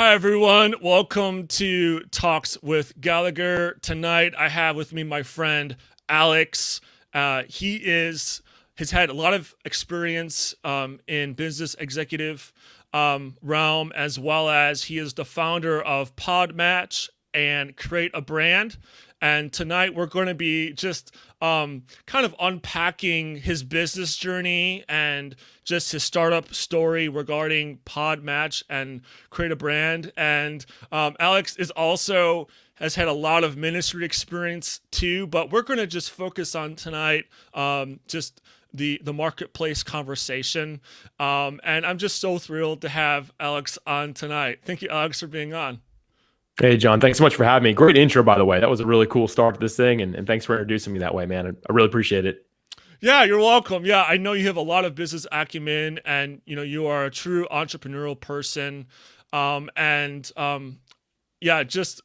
Hi, everyone. Welcome to Talks with Gallagher. Tonight, I have with me my friend Alex. Has had a lot of experience in business executive realm, as well as he is the founder of Podmatch and Create a Brand. And tonight we're going to be just kind of unpacking his business journey and just his startup story regarding Podmatch and Create a Brand. And Alex has had a lot of ministry experience too, but we're going to just focus on tonight just the marketplace conversation. And I'm just so thrilled to have Alex on tonight. Thank you, Alex, for being on. Hey, John, thanks so much for having me. Great intro, by the way. That was a really cool start to this thing, and thanks for introducing me that way, man. I really appreciate it. Yeah, you're welcome. Yeah, I know you have a lot of business acumen, and you are a true entrepreneurial person, yeah, just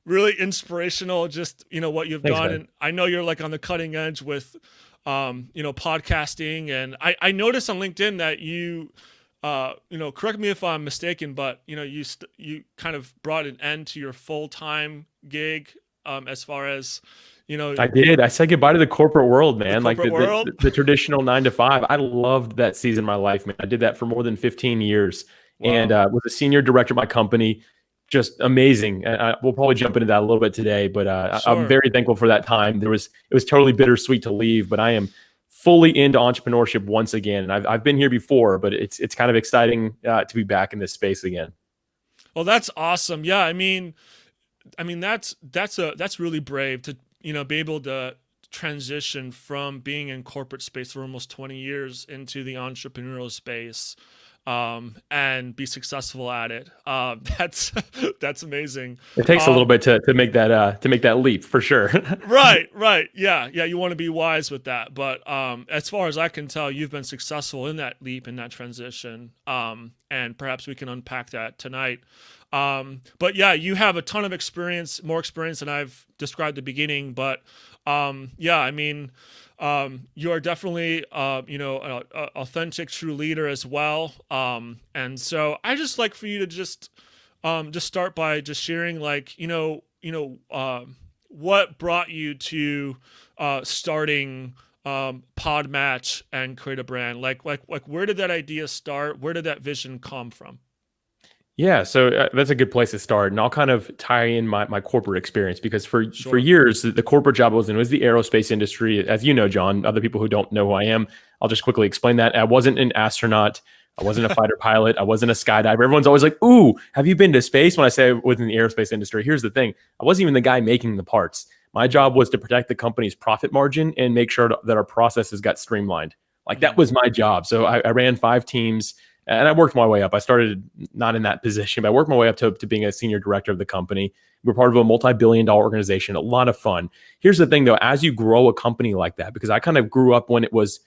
really inspirational. Just what you've Thanks, done, man. and I know you're like on the cutting edge with, podcasting, and I noticed on LinkedIn that you. Correct me if I'm mistaken, but you kind of brought an end to your full-time gig, as far as I did. I said goodbye to the corporate world, the man. Like corporate world. the traditional 9 to 5. I loved that season of my life, man. I did that for more than 15 years and Wow. was a senior director of my company. Just amazing. We'll probably jump into that a little bit today, but I'm Sure. very thankful for that time. It was totally bittersweet to leave, but I am fully into entrepreneurship once again. And I've been here before, but it's kind of exciting to be back in this space again. Well, that's awesome. Yeah, that's really brave to be able to transition from being in corporate space for almost 20 years into the entrepreneurial space, and be successful at it. That's that's amazing. It takes a little bit to make that leap for sure. Right. Yeah. You want to be wise with that. But as far as I can tell, you've been successful in that leap, in that transition. And perhaps we can unpack that tonight. But yeah, you have a ton of experience, more experience than I've described at the beginning. But you are definitely, an authentic, true leader as well. And so I just like for you to just start by just sharing, like, what brought you to starting Podmatch and Create a Brand? Like where did that idea start? Where did that vision come from? Yeah, so that's a good place to start, and I'll kind of tie in my corporate experience because for Sure. years the corporate job I was in was the aerospace industry, as you know, John. Other people who don't know who I am, I'll just quickly explain that. I wasn't an astronaut, I wasn't a fighter pilot, I wasn't a skydiver. Everyone's always like, "Ooh, have you been to space?" When I say I was in the aerospace industry, here's the thing: I wasn't even the guy making the parts. My job was to protect the company's profit margin and make sure that our processes got streamlined. Like that Mhm. was my job. So I ran 5 teams. And I worked my way up. I started not in that position, but I worked my way up to being a senior director of the company. We're part of a multi-billion-dollar organization, a lot of fun. Here's the thing though, as you grow a company like that, because I kind of grew up when it was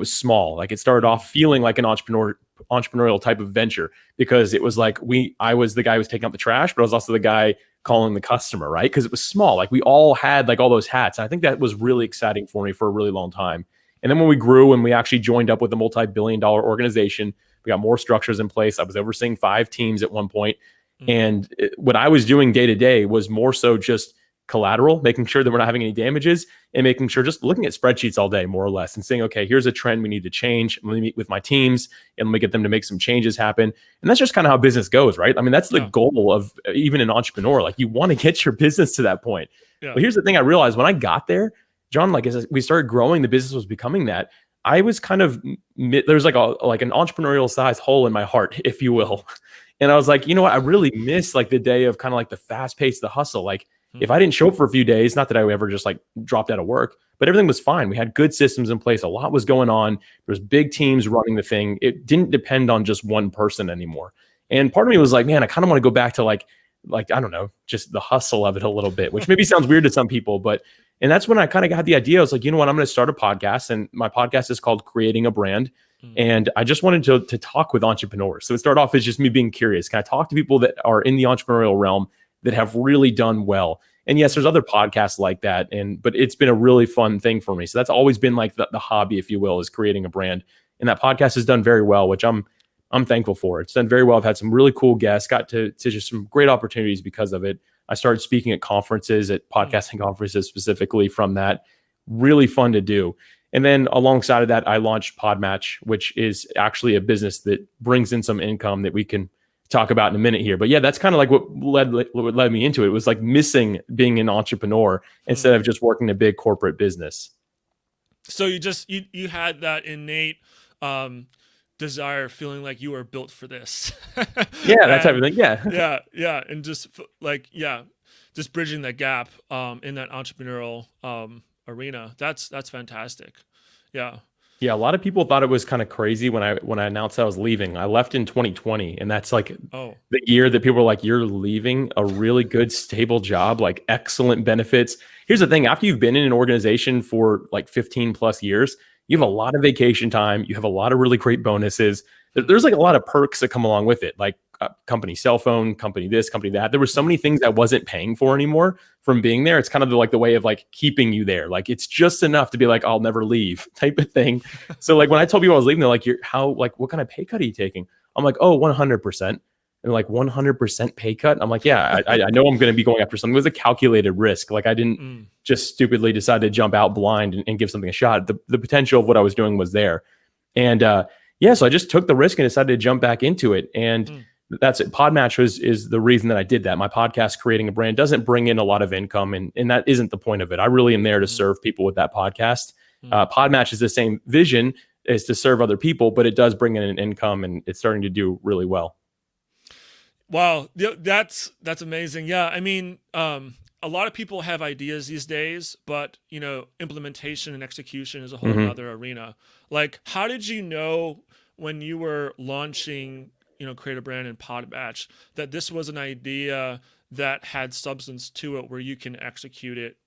small. Like it started off feeling like an entrepreneurial type of venture because it was like I was the guy who was taking out the trash, but I was also the guy calling the customer, right? Because it was small. Like we all had like all those hats. And I think that was really exciting for me for a really long time. And then when we grew and we actually joined up with a multi-billion-dollar organization, we got more structures in place. I was overseeing 5 teams at one point. Mhm. And what I was doing day to day was more so just collateral, making sure that we're not having any damages and making sure just looking at spreadsheets all day, more or less, and saying, okay, here's a trend we need to change. Let me meet with my teams and let me get them to make some changes happen. And that's just kind of how business goes, right? I mean, that's the Yeah. goal of even an entrepreneur. Like you want to get your business to that point. Yeah. But here's the thing I realized when I got there, John, like as we started growing, the business was becoming that. I was kind of there's like an entrepreneurial size hole in my heart, if you will. And I was like, you know what? I really miss like the day of kind of like the fast pace, the hustle. Like if Mhm. I didn't show up for a few days, not that I ever just like dropped out of work, but everything was fine. We had good systems in place. A lot was going on. There was big teams running the thing. It didn't depend on just one person anymore. And part of me was like, man, I kind of want to go back to like I don't know, just the hustle of it a little bit, which maybe sounds weird to some people, but and that's when I kind of got the idea. I was like, you know what, I'm going to start a podcast, and my podcast is called Creating a Brand. Mhm. And I just wanted to talk with entrepreneurs. So it started off as just me being curious. Can I talk to people that are in the entrepreneurial realm that have really done well? And yes, there's other podcasts like that, but it's been a really fun thing for me. So that's always been like the hobby, if you will, is creating a brand. And that podcast has done very well, which I'm I'm thankful for it. It's done very well. I've had some really cool guests, got to just some great opportunities because of it. I started speaking at conferences, at podcasting conferences specifically from that. Really fun to do. And then alongside of that, I launched Podmatch, which is actually a business that brings in some income that we can talk about in a minute here. But yeah, that's kind of like what led me into it. It was like missing being an entrepreneur instead of just working a big corporate business. So you had that innate desire, feeling like you were built for this. Yeah, that type of thing. Yeah. Yeah, and just just bridging that gap in that entrepreneurial arena. That's fantastic. Yeah. Yeah, a lot of people thought it was kind of crazy when I announced I was leaving. I left in 2020, and that's like the year that people were like, "You're leaving a really good, stable job, like excellent benefits." Here's the thing: after you've been in an organization for like 15 plus years, you have a lot of vacation time. You have a lot of really great bonuses. There's like a lot of perks that come along with it, like company cell phone, company this, company that. There were so many things I wasn't paying for anymore from being there. It's kind of like the way of like keeping you there. Like it's just enough to be like, I'll never leave type of thing. So like when I told people I was leaving, they're like, what kind of pay cut are you taking? I'm like, oh, 100%. And like 100% pay cut. I'm like, yeah, I know I'm going to be going after something. It was a calculated risk. Like I didn't just stupidly decide to jump out blind and give something a shot. The potential of what I was doing was there. And so I just took the risk and decided to jump back into it. And that's it. Podmatch is the reason that I did that. My podcast, Creating a Brand, doesn't bring in a lot of income, and that isn't the point of it. I really am there to serve people with that podcast. Podmatch is the same vision, is to serve other people, but it does bring in an income, and it's starting to do really well. Wow, that's amazing. Yeah, I mean, a lot of people have ideas these days, but implementation and execution is a whole other arena. Like, how did you know when you were launching, Create a Brand and Podmatch, that this was an idea that had substance to it where you can execute it?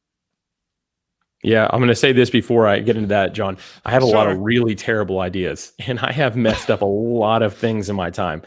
Yeah, I'm going to say this before I get into that, John. I have a lot of really terrible ideas, and I have messed up a lot of things in my time.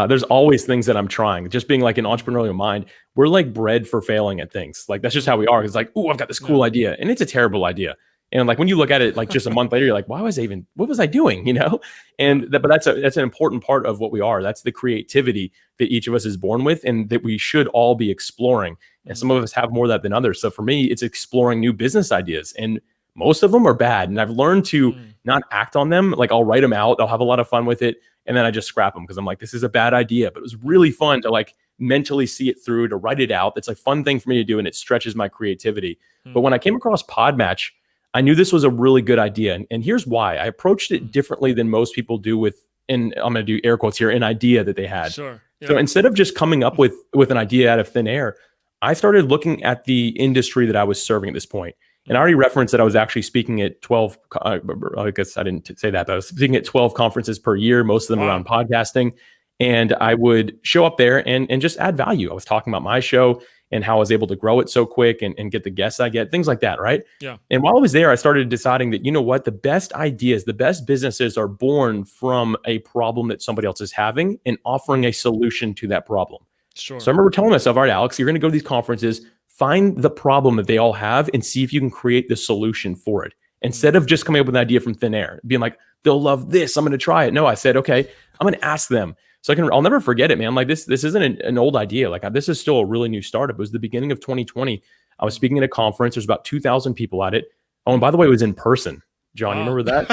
There's always things that I'm trying. Just being like an entrepreneurial mind, we're like bred for failing at things. Like that's just how we are. It's like, oh, I've got this cool idea, and it's a terrible idea. And like when you look at it, like just a month later, you're like, what was I doing? But that's an important part of what we are. That's the creativity that each of us is born with, and that we should all be exploring. And some of us have more of that than others. So for me, it's exploring new business ideas, and most of them are bad. And I've learned to not act on them. Like I'll write them out. I'll have a lot of fun with it. And then I just scrap them because I'm like, this is a bad idea. But it was really fun to like mentally see it through, to write it out. It's a fun thing for me to do, and it stretches my creativity. But when I came across Podmatch, I knew this was a really good idea. And here's why. I approached it differently than most people do with, and I'm going to do air quotes here, an idea that they had. Sure. Yeah. So instead of just coming up with an idea out of thin air, I started looking at the industry that I was serving at this point. And I already referenced that I was actually speaking at 12, I guess I didn't say that, but I was speaking at 12 conferences per year, most of them around podcasting. And I would show up there and just add value. I was talking about my show and how I was able to grow it so quick and get the guests I get, things like that, right? Yeah. And while I was there, I started deciding that, the best ideas, the best businesses are born from a problem that somebody else is having and offering a solution to that problem. Sure. So I remember telling myself, all right, Alex, you're going to go to these conferences, find the problem that they all have and see if you can create the solution for it. Instead of just coming up with an idea from thin air, being like, they'll love this, I'm going to try it. No, I said, okay, I'm going to ask them. So I'll never forget it, man. Like this isn't an old idea. Like this is still a really new startup. It was the beginning of 2020. I was speaking at a conference. There's about 2,000 people at it. Oh, and by the way, it was in person. John, you remember that?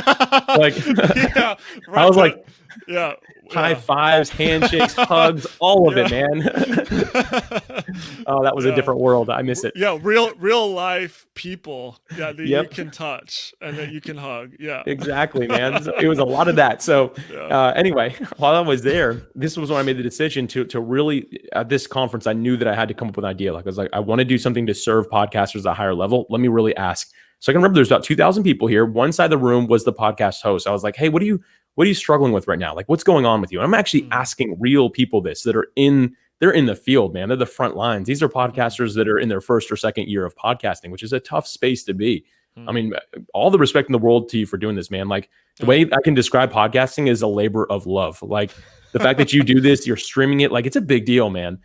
Like, yeah, right, I was like, yeah, high fives, handshakes, hugs, all of it, man. Oh, that was a different world. I miss it. Yeah, real life people. Yeah, that you can touch and that you can hug. Yeah, exactly, man. So it was a lot of that. So anyway, while I was there, this was when I made the decision to really, at this conference, I knew that I had to come up with an idea. Like I was like, I want to do something to serve podcasters at a higher level. Let me really ask. So I can remember there's about 2,000 people here. One side of the room was the podcast host. I was like, hey, what are you struggling with right now? Like, what's going on with you? And I'm actually asking real people this that are they're in the field, man. They're the front lines. These are podcasters that are in their first or second year of podcasting, which is a tough space to be. I mean, all the respect in the world to you for doing this, man. Like the way I can describe podcasting is a labor of love. Like the fact that you do this, you're streaming it, like it's a big deal, man.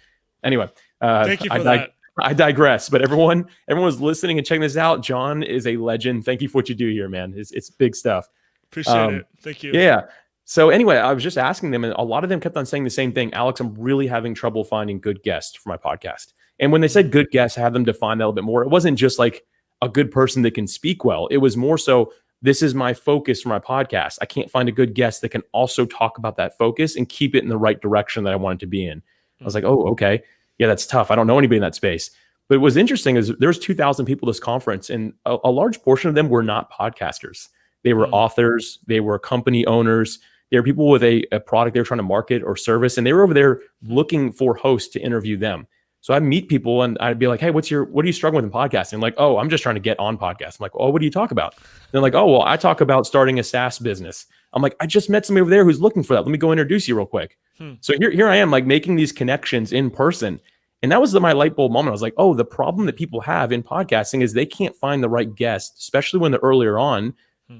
Anyway, thank you for that. I digress, but everyone's listening and checking this out. John is a legend. Thank you for what you do here, man. It's big stuff. Appreciate it. Thank you. Yeah. So anyway, I was just asking them, and a lot of them kept on saying the same thing. Alex, I'm really having trouble finding good guests for my podcast. And when they said good guests, I had them define that a little bit more. It wasn't just like a good person that can speak well. It was more so, this is my focus for my podcast. I can't find a good guest that can also talk about that focus and keep it in the right direction that I want it to be in. I was like, oh, okay. Yeah, that's tough. I don't know anybody in that space. But what was interesting is there was 2,000 people at this conference, and a large portion of them were not podcasters. They were authors. They were company owners. There were people with a product they were trying to market or service, and they were over there looking for hosts to interview them. So I'd meet people and I'd be like, hey, what are you struggling with in podcasting? Like, oh, I'm just trying to get on podcasts. I'm like, oh, what do you talk about? They're like, oh, well, I talk about starting a SaaS business. I'm like, I just met somebody over there who's looking for that. Let me go introduce you real quick. So here I am, like making these connections in person. And that was my light bulb moment. I was like, oh, the problem that people have in podcasting is they can't find the right guest, especially when they're earlier on.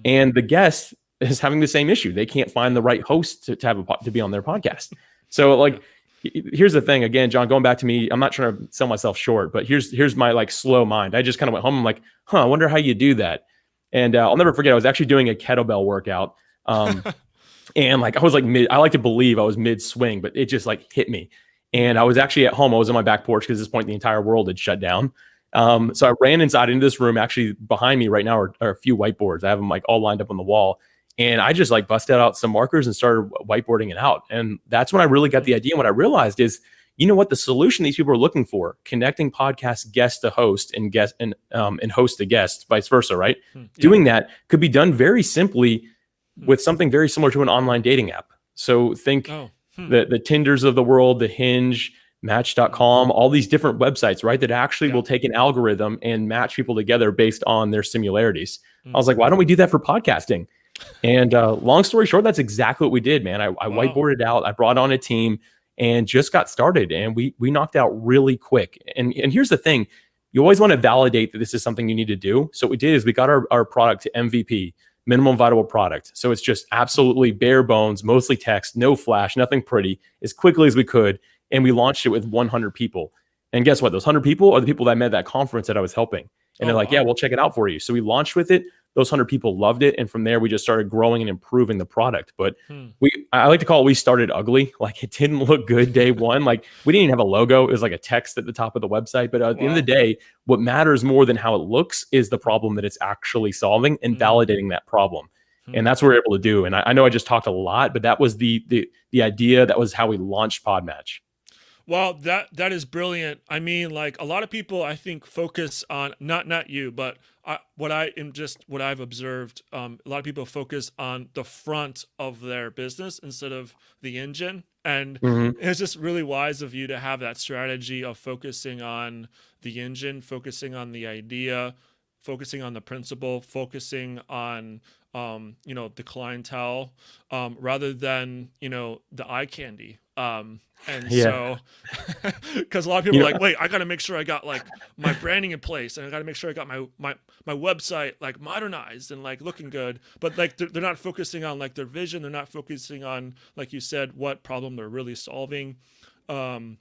And the guest is having the same issue. They can't find the right host to be on their podcast. So like, here's the thing again, John, going back to me, I'm not trying to sell myself short, but here's my like slow mind. I just kind of went home. I'm like, I wonder how you do that. And I'll never forget, I was actually doing a kettlebell workout. And like, I was like I like to believe I was mid swing, but it just like hit me. And I was actually at home. I was on my back porch because at this point, the entire world had shut down. So I ran inside into this room. Actually, behind me right now are a few whiteboards. I have them like all lined up on the wall. And I just like busted out some markers and started whiteboarding it out. And that's when I really got the idea. And what I realized is, you know what, the solution these people are looking for, connecting podcast guest to host and host to guest, vice versa, right? Doing that could be done very simply with something very similar to an online dating app. So think the Tinders of the world, the Hinge, Match.com, all these different websites, right? That actually will take an algorithm and match people together based on their similarities. I was like, why don't we do that for podcasting? And long story short, that's exactly what we did, man. I whiteboarded out, I brought on a team and just got started, and we knocked out really quick. And here's the thing, you always want to validate that this is something you need to do. So what we did is we got our product to MVP, minimum viable product. So it's just absolutely bare bones, mostly text, no flash, nothing pretty, as quickly as we could. And we launched it with 100 people. And guess what? Those 100 people are the people that I met at that conference that I was helping. And they're like, yeah, we'll check it out for you. So we launched with it. Those 100 people loved it. And from there, we just started growing and improving the product. But I like to call it, we started ugly. Like, it didn't look good day one. Like, we didn't even have a logo. It was like a text at the top of the website. But at the end of the day, what matters more than how it looks is the problem that it's actually solving and validating that problem. And that's what we're able to do. And I know I just talked a lot, but that was the idea. That was how we launched Podmatch. Well, that is brilliant. I mean, like, a lot of people, I think, focus on not you, but what I've observed. A lot of people focus on the front of their business instead of the engine, and it's just really wise of you to have that strategy of focusing on the engine, focusing on the idea, focusing on the principle, focusing on the clientele, rather than the eye candy. So, because a lot of people are like, wait, I got to make sure I got like my branding in place, and I got to make sure I got my website like modernized and like looking good. But like they're not focusing on like their vision. They're not focusing on, like you said, what problem they're really solving. And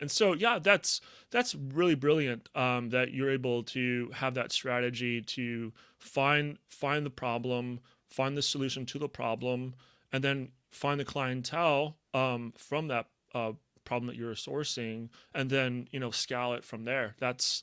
so that's really brilliant, that you're able to have that strategy to find the problem, find the solution to the problem, and then find the clientele from that problem that you're sourcing, and then scale it from there. That's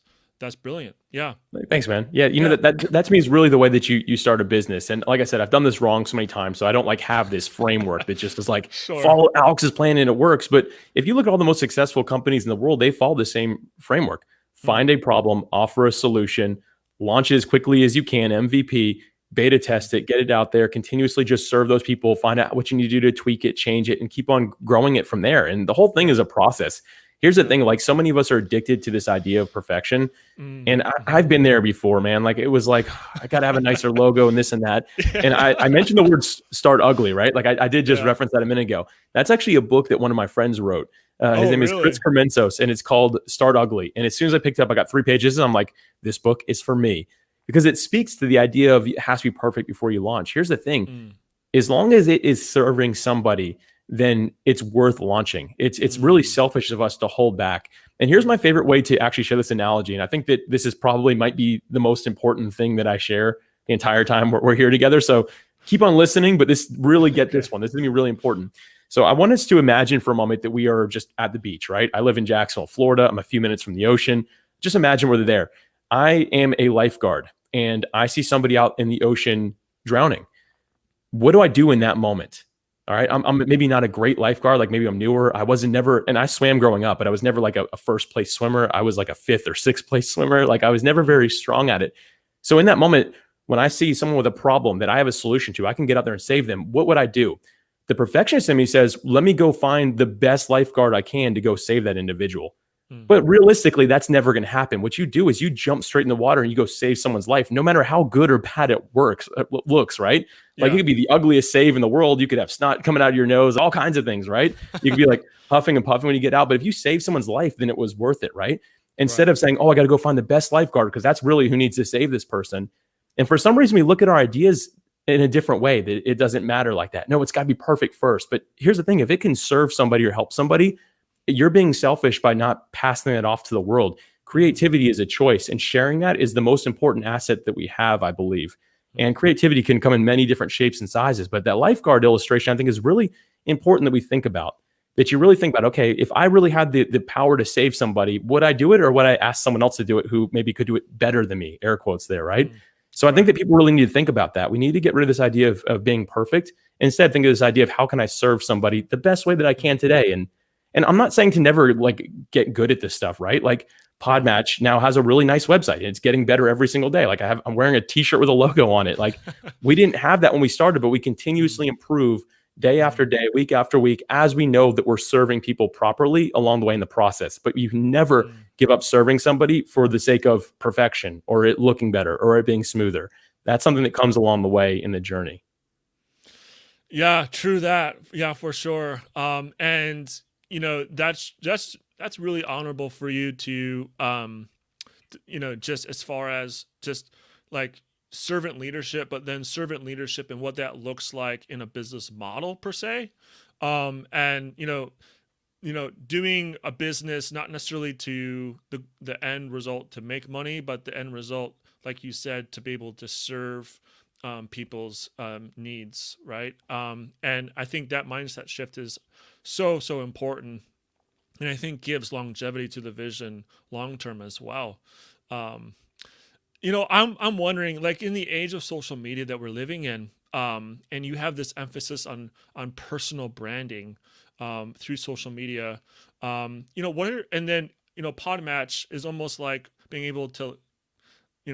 brilliant. Yeah. Thanks, man. Yeah, that to me is really the way that you start a business. And like I said, I've done this wrong so many times, so I don't like have this framework that just is like follow Alex's plan and it works. But if you look at all the most successful companies in the world, they follow the same framework. Find a problem, offer a solution, launch it as quickly as you can, MVP, beta test it, get it out there, continuously just serve those people, find out what you need to do to tweak it, change it, and keep on growing it from there. And the whole thing is a process. Here's the thing, like, so many of us are addicted to this idea of perfection. And I've been there before, man. Like, it was like, I got to have a nicer logo and this and that. And I mentioned the word start ugly, right? Like, I did just reference that a minute ago. That's actually a book that one of my friends wrote. His name is Chris Kermensos, and it's called Start Ugly. And as soon as I picked it up, I got 3 pages, and I'm like, this book is for me. Because it speaks to the idea of it has to be perfect before you launch. Here's the thing. As long as it is serving somebody, then it's worth launching. It's really selfish of us to hold back. And here's my favorite way to actually share this analogy. And I think that this is probably might be the most important thing that I share the entire time we're here together. So keep on listening, but this really get Okay. this one. This is gonna be really important. So I want us to imagine for a moment that we are just at the beach, right? I live in Jacksonville, Florida. I'm a few minutes from the ocean. Just imagine we're there. I am a lifeguard and I see somebody out in the ocean drowning. What do I do in that moment? All right. I'm maybe not a great lifeguard. Like maybe I'm newer. I wasn't never, and I swam growing up, but I was never like a first place swimmer. I was like a fifth or sixth place swimmer. Like I was never Mm, very strong at it. So in that moment, when I see someone with a problem that I have a solution to, I can get out there and save them. What would I do? The perfectionist in me says, let me go find the best lifeguard I can to go save that individual. mm, But realistically, that's never going to happen. What you do is you jump straight in the water and you go save someone's life, no matter how good or bad it looks, right? Like it yeah. could be the ugliest save in the world. You could have snot coming out of your nose, all kinds of things, right? You could be like huffing and puffing when you get out. But if you save someone's life, then it was worth it, right? Instead Right. of saying, oh, I got to go find the best lifeguard because that's really who needs to save this person. And for some reason, we look at our ideas in a different way that it doesn't matter like that. No, it's got to be perfect first. But here's the thing, if it can serve somebody or help somebody, you're being selfish by not passing it off to the world. Mm, Creativity is a choice, and sharing that is the most important asset that we have, I believe. mm, And creativity can come in many different shapes and sizes. But that lifeguard illustration, I think, is really important that we think about. That you really think about, okay, if I really had the power to save somebody, would I do it or would I ask someone else to do it who maybe could do it better than me? Air quotes there, right? mm. So I think Right. that people really need to think about that. We need to get rid of this idea of being perfect. Instead, think of this idea of how can I serve somebody the best way that I Mm, can today. And I'm not saying to never like get good at this stuff, right? Like yeah. Podmatch now has a really nice website and it's getting better every single day. Like I'm wearing a t-shirt with a logo on it. Like we didn't have that when we started, but we Mm, continuously improve day mm, after day, week after week, as we know that we're serving people properly along the way in the process. But you can never mm. give up serving somebody for the sake of perfection or it looking better or it being smoother. That's something that comes along the way in the journey. Yeah, true that. Yeah, for sure. And that's really honorable for you to just as far as just like servant leadership, but then servant leadership and what that looks like in a business model per se. And doing a business not necessarily to the end result to make money, but the end result, like you said, to be able to serve people's needs, right? And I think that mindset shift is so important, and I think gives longevity to the vision long term as well. Um, I'm wondering, like in the age of social media that we're living in, and you have this emphasis on personal branding through social media. What are and then Podmatch is almost like being able to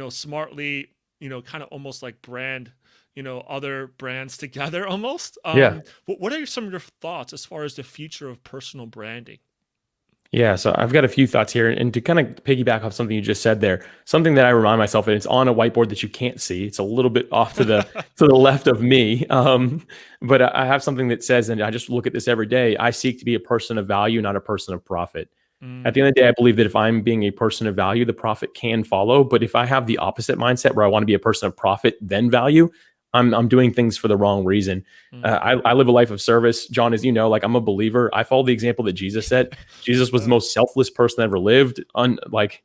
smartly kind of almost like brand other brands together almost. Yeah. What are some of your thoughts as far as the future of personal branding? Yeah, so I've got a few thoughts here, and to kind of piggyback off something you just said there, something that I remind myself, and it's on a whiteboard that you can't see. It's a little bit off to the left of me, but I have something that says, and I just look at this every day. I seek to be a person of value, not a person of profit. At the Mm, end of the day, I believe that if I'm being a person of value, the profit can follow. But if I have the opposite mindset, where I want to be a person of profit then value, I'm doing things for the wrong reason. mm. I live a life of service, John, as you know. Like I'm a believer. I follow the example that Jesus set. Jesus was the Uh, most selfless person that ever lived. Like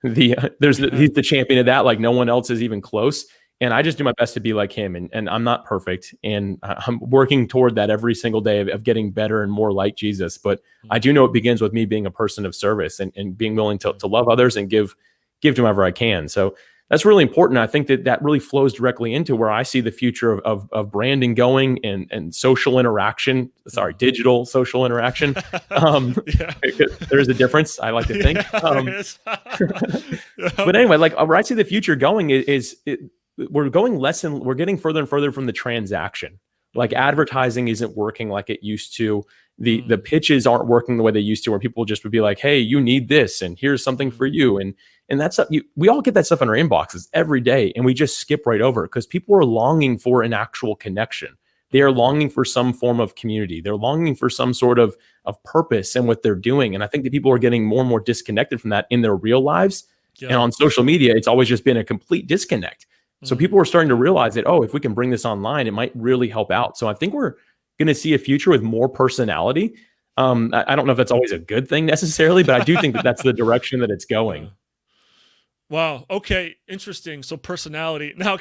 yeah. he's the champion of that. Like no one else is even close. And I just do my best to be like him. And I'm not perfect. And I'm working toward that every single day of getting better and more like Jesus. But I Mm, do know it begins with me being a person of service and being willing mm, to love others and give to whomever I can. So that's really important. I think that really flows directly into where I see the future of branding going and social interaction. Sorry, mm. digital social interaction. Um, Yeah. there's a difference, I like to think. Yeah, there is. But Yep. anyway, like where I see the future going we're going less and we're getting further and further from the transaction. Like Mm, advertising isn't working like it used to. The mm, pitches aren't working the way they used to, where people just would be like, "Hey, you need this, and here's something mm, for you." And that's we all get that stuff in our inboxes every day, and we just skip right over it because people are longing for an actual connection. They are mm, longing for some form of community. They're longing for some sort of purpose in what they're doing. And I think that people are getting more and more disconnected from that in their real lives. And yeah, on for social sure. media, it's always just been a complete disconnect. So Mm, people are starting to yeah. realize that, oh, if we can bring this online, it might really help out. So I think we're going to see a future with more personality. I don't know if that's always a good thing necessarily, but I do think that that's the direction that it's Uh, going. wow. Okay. Interesting. So personality. Now,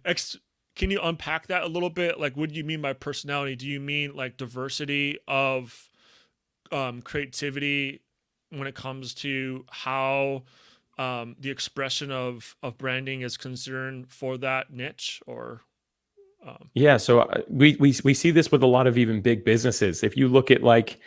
ex- can you unpack that a little bit? Like, what do you mean by personality? Do you mean like diversity of creativity when it comes to how the expression of branding is concerned for that niche, or Yeah, so we see this with a lot of even big businesses. If you look at like,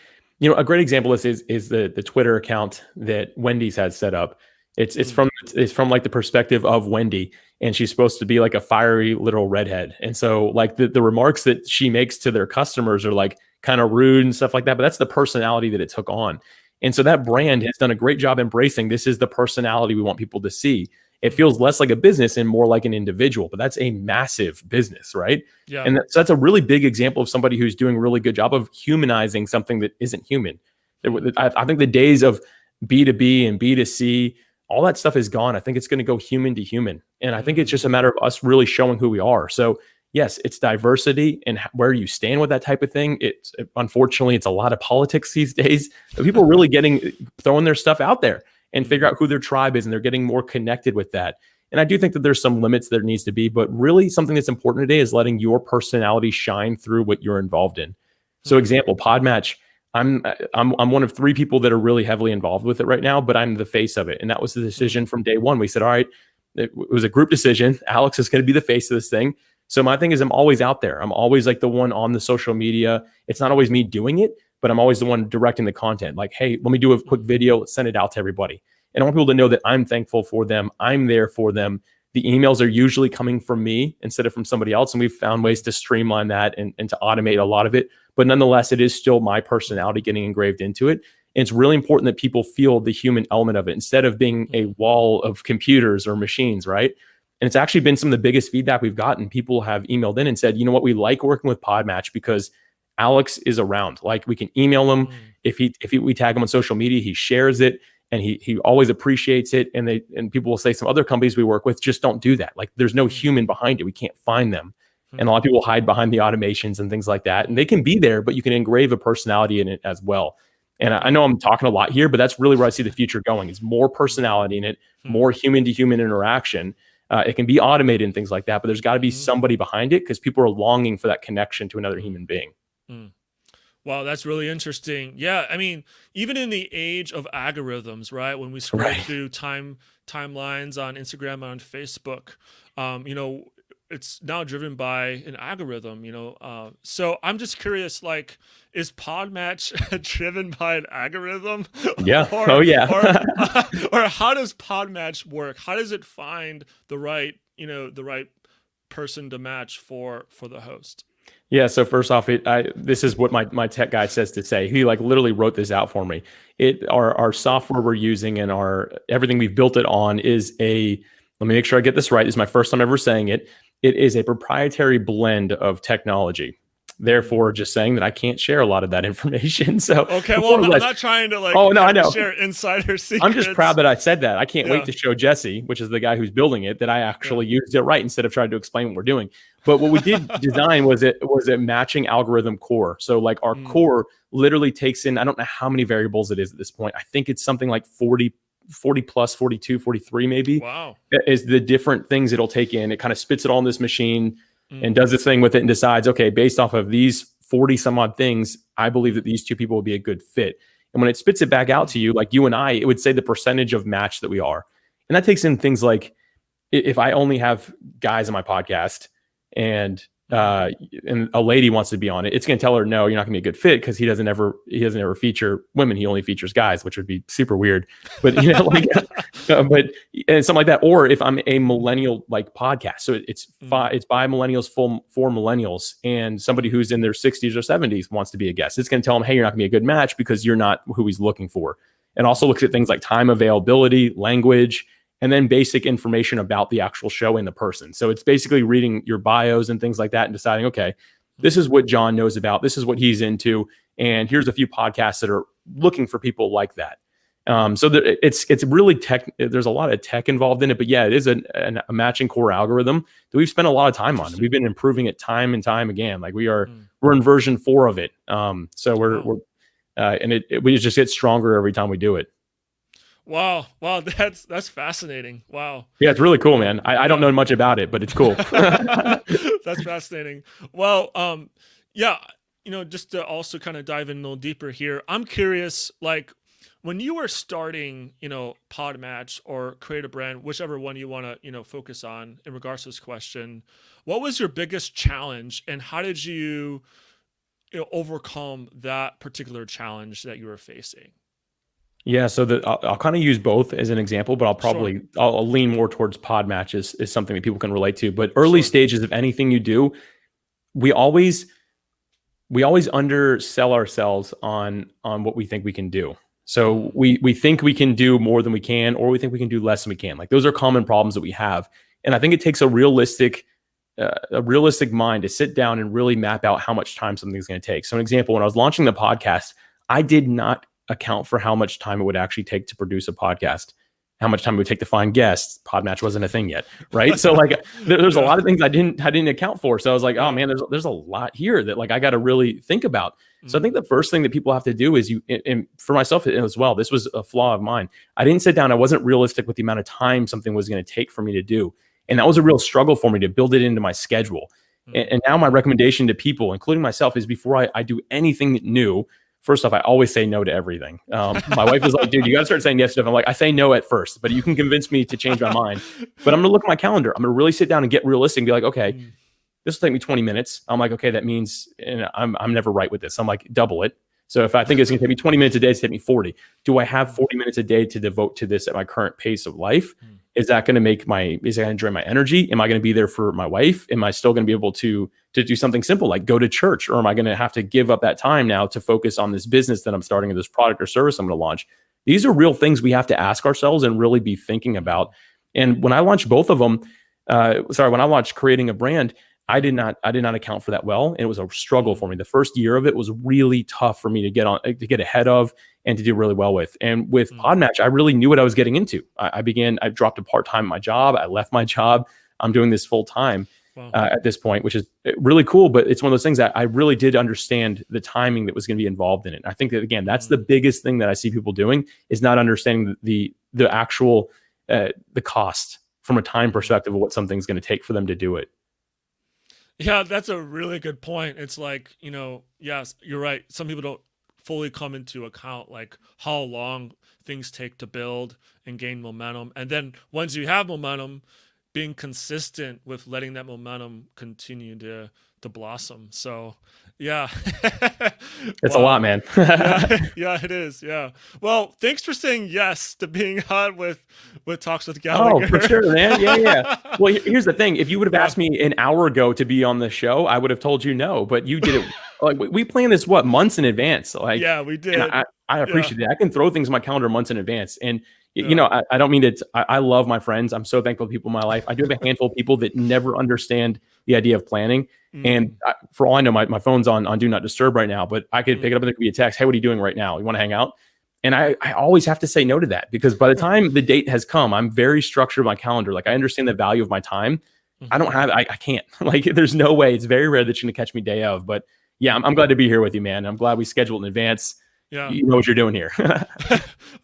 a great example is the Twitter account that Wendy's has set up. It's it's mm, from it's from like the perspective of Wendy, and she's supposed to be like a fiery little redhead. And so like the remarks that she makes to their customers are like kind of rude and stuff like that. But that's the personality that it took on. And so that brand has done a great job embracing this is the personality we want people to see. It mm, feels less like a business and more like an individual, but that's a massive business, right? yeah, And so that's a really big example of somebody who's doing a really good job of humanizing something that isn't human. mm, I think the days of B2B and B2C, all that stuff is gone. I think it's going to go human to human. And I think it's mm, just a matter of us really showing who we are. So yes, it's diversity and where you stand with that type of thing. It's unfortunately, it's a lot of politics these days, but people are really throwing their stuff out there and figure mm, out who their tribe is, and they're getting more connected with that. And I do think that there's some limits there needs to be, but really something that's important today is letting your personality shine through what you're involved in. So mm, example, Podmatch, I'm one of three people that are really heavily involved with it right now, but I'm the face of it. And that was the mm, decision from day one. We said, all right, it was a group decision. Alex is going to be the face of this thing. So my thing is I'm always out there. I'm always like the one on the social media. It's not always me doing it, but I'm always the one directing the content. Like, hey, let me do a quick mm, video, let's send it out to everybody. And I want people to know that I'm thankful for them. I'm there for them. The emails are usually coming from me instead of from somebody else. And we've found ways to streamline that and to automate a lot of it. But nonetheless, it is still my personality getting engraved into it. And it's really important that people feel the human element of it instead of being a mm, wall of computers or machines, right? And it's actually been some of the biggest feedback we've gotten. People have emailed in and said, you know what, we like working with Podmatch because Alex is around. Like we can email him. mm, We tag him on social media, he shares it and he always appreciates it. And people will say some other companies we work with just don't do that. Like there's no mm, human behind it. We can't find them. And a mm, lot of people hide behind the automations and things like that. And they can be there, but you can engrave a personality in it as well. And I wow, know I'm talking a lot here, but that's really where I see the future going is more mm, personality in it, mm, more human to human interaction. It can be automated and things like that, but there's got to be mm, somebody behind it because people are longing for that connection to another mm, human being. mm. Wow, that's really interesting. Yeah, I mean, even in the age of algorithms, right? When we scroll Right. through timelines on Instagram and on Facebook, you know, it's now driven by an algorithm. So I'm just curious, like, is Podmatch driven by an algorithm, Yeah. or Oh, yeah. or or how does Podmatch work? How does it find the right person to match for the host? Yeah. So first off, this is what my tech guy says to say. He like literally wrote this out for me. Our software we're using and our everything we've built it on is let me make sure I get this right. This is my first time ever saying it. It is a proprietary blend of technology. Mm. Therefore, just saying that I can't share a lot of that information. So Okay, well, more or I'm less, not trying to oh like no, I know. share insider I'm just proud secrets. that I said that. I can't wait Yeah, to show Jesse, which is the guy who's building it, that I yeah. actually used it right instead of trying to explain what we're doing. But what we did design was a matching algorithm core. So like our Mm, core literally takes in, I don't know how many variables it is at this point. I think it's something like 40 plus 42, 43 maybe wow. is the different things it'll take in. It kind of spits it all in this machine and Mm, does this thing with it and decides, okay, based off of these 40 some odd things, I believe that these two people will be a good fit. And when it spits it back out mm, to you, like you and I, it would say the percentage of match that we are. And that takes in things like if I only have guys on my podcast and mm, and a lady wants to be on it, it's going to tell her no, you're not going to be a good fit because he doesn't ever feature women. He only features guys, which would be super weird. But like, but and something like that. Or if I'm a millennial like podcast, so mm, it's by millennials for millennials, and somebody mm, who's in their 60s or 70s wants to be a guest, it's going to tell them, hey, you're not going to be a good match because you're not who he's looking for. And also looks at things like time availability, language, and then basic information about the actual show and the person. So it's basically reading your bios and things like that and deciding, okay, this mm, is what John knows about, this is what he's into, and here's a few podcasts that are looking for people like that. So it's really tech. There's a lot of tech involved in it, but yeah, it is a matching core algorithm that we've spent a lot of time on. We've interesting. been improving it time and time again. Like Mm, we're in version 4 of it. So wow. we just get stronger every time we do it. Wow, that's fascinating. Wow. Yeah, it's really cool, man. I don't Yeah. know much about it, but it's cool. That's fascinating. Well, yeah, just to also kind of dive in a little deeper here, I'm curious, like when you were starting, Podmatch or create a brand, whichever one you want to, focus on in regards to this question, what was your biggest challenge and how did you, overcome that particular challenge that you were facing? Yeah, so I'll kind of use both as an example, but Sure, I'll lean more towards pod matches is something that people can relate to. But early sure. stages of anything you do, we always we always undersell ourselves on what we think we can do. So Mm, we think we can do more than we can, or we think we can do less than we can. Like those are common problems that we have, and I think it takes a realistic mind to sit down and really map out how much time something's going to take. So, an example: when I was launching the podcast, I did not account for how much time it would actually take to produce a podcast, how much time it would take to find guests. Podmatch wasn't a thing yet, right? So like there's a yeah, lot of things I didn't account for. So I was like, oh yeah. man, there's a lot here that like I got to really think about. So I think Mm, the first thing that people have to do is and for myself as well, this was a flaw of mine. I didn't sit down. I wasn't realistic with the amount of time something was going to take for me to do. And that was a real struggle for me to build it into my schedule. And now my mm, recommendation to people, including myself, is before I do anything new, first off, I always say no to everything. My wife is like, dude, you got to start saying yes to stuff. I'm like, I say no at first, but you can convince me to change my mind. But I'm going to look at my calendar. I'm going to really sit down and get realistic and be like, okay, mm, this will take me 20 minutes. I'm like, okay, that means, and I'm never right with this. I'm like, double it. So if I think it's going to take me 20 minutes a day, it's take me 40. Do I have mm, 40 minutes a day to devote to this at my current pace of life? mm, Is that going to is that going to drain my energy? Am I going to be there for my wife? Am I still going to be able to do something simple like go to church? Or am I going to have to give up that time now to focus on this business that I'm starting, or this product or service I'm going to launch? These are real things we have to ask ourselves and really be thinking about. And when I launched both of them, when I launched creating a brand, mm, I did not account for that well, and it was a struggle mm, for me. The first year of it was really tough for me to get ahead of and to do really well with. And with mm, Podmatch, I really knew what I was getting into. I dropped a part time my job. I left my job. I'm doing this full time wow. at this point, which is really cool. But it's one of those things that I really did understand the timing that was going to be involved in it. I think that again, that's the Mm, biggest thing that I see people doing is not understanding the actual the cost from a time mm. perspective of what something's going to take for them to do it. Yeah, that's a really good point. It's like, yes, you're right. Some people don't fully come into account like how long things take to build and gain momentum. And then once you have momentum, being consistent with letting that momentum continue to blossom. So, yeah. It's a lot, Wow. man. Yeah, yeah, it is. Yeah. Well, thanks for saying yes to being on with Talks with Oh, for Gallagher. sure, man. Yeah, yeah. Well, here's the thing. If you would have Yeah. asked me an hour ago to be on the show, I would have told you no. But you did it like we planned this what months in advance. Like, Yeah, we and did. I Yeah. appreciate it. I can throw things in my calendar months in advance. And Yeah. I don't mean to. I love my friends. I'm so thankful to people in my life. I do have a handful of people that never understand the idea of planning. And Mm, for all I know, my phone's on do not disturb right now. But I could pick it mm. up and there could be a text. Hey, what are you doing right now? You want to hang out? And I always have to say no to that because by the time the date has come, I'm very structured my calendar. Like I understand the value of my time. Mhm. I can't. Like there's no way. It's very rare that you're gonna catch me day of. But yeah, I'm Mhm. glad to be here with you, man. I'm glad we scheduled in advance. Yeah. You know what you're doing here. I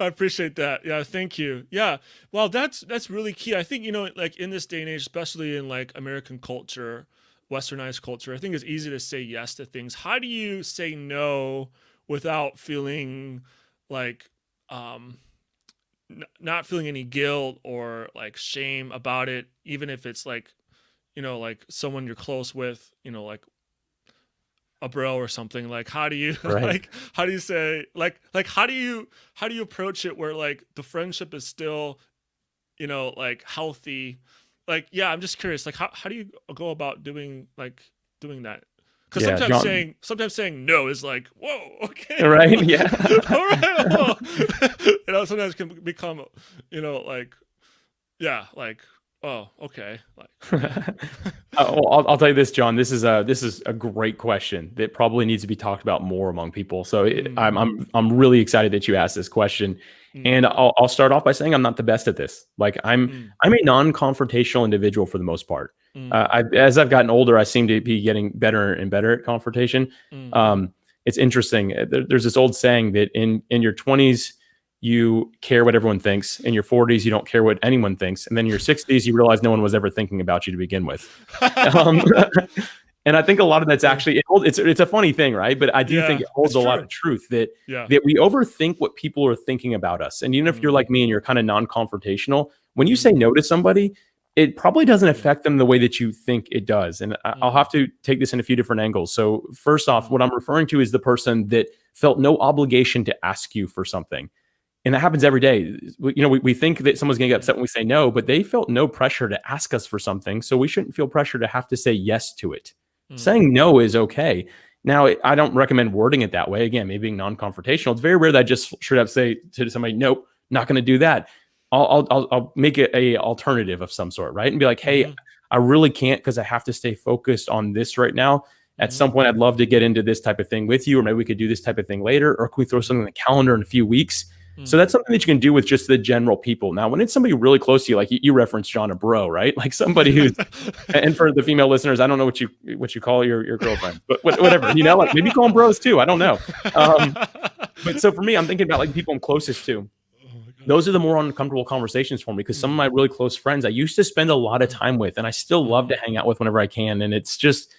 appreciate that. Yeah, thank you. Yeah. Well, that's really key. I think, like in this day and age, especially in like American culture, westernized culture, I think it's easy to say yes to things. How do you say no without feeling like um not feeling any guilt or like shame about it, even if it's like, like someone you're close with, like a bro or something. Like how do you Right. like how do you say like how do you approach it where like the friendship is still, like healthy? Like yeah, I'm just curious, like how do you go about doing that? Because Yeah, John. sometimes saying no is like, whoa, okay, Right. Yeah. all right, well, sometimes can become, like, yeah, like, oh, okay, like, yeah. Well, I'll tell you this, John. This is a great question that probably needs to be talked about more among people. So Mm, I'm really excited that you asked this question, mm, and I'll start off by saying I'm not the best at this. Like mm, I'm a non-confrontational individual for the most part. mm, As I've gotten older, I seem to be getting better and better at confrontation. mm, Um, it's interesting. There's this old saying that in your 20s you care what everyone thinks. In your 40s, you don't care what anyone thinks. And then in your 60s, you realize no one was ever thinking about you to begin with. Um, and I think a lot of that's actually, it's a funny thing, right? But I do think Yeah, it holds it's a lot true. of truth that Yeah. we overthink what people are thinking about us. And even if you're like me and you're kind of non-confrontational, when you say no to somebody, it probably doesn't affect them the way that you think it does. And I'll have to take this in a few different angles. So first off, what I'm referring to is the person that felt no obligation to ask you for something. And that happens every day. We think that someone's going to get upset when we say no, but they felt no pressure to ask us for something. So we shouldn't feel pressure to have to say yes to it. Saying no is okay. Now, I don't recommend wording it that way. Again, maybe being non-confrontational. It's very rare that I just straight up say to somebody, nope, not going to do that. I'll make it a alternative of some sort, right? And be like, hey, I really can't because I have to stay focused on this right now. At some point, I'd love to get into this type of thing with you, or maybe we could do this type of thing later, or can we throw something in the calendar in a few weeks? So that's something that you can do with just the general people. Now, when it's somebody really close to you, like you referenced John a bro, right? Like somebody who's, and for the female listeners, I don't know what you call your girlfriend, but whatever, like maybe call them bros too. I don't know. But so for me, I'm thinking about like people I'm closest to. Those are the more uncomfortable conversations for me because some of my really close friends I used to spend a lot of time with, and I still love to hang out with whenever I can. And it's just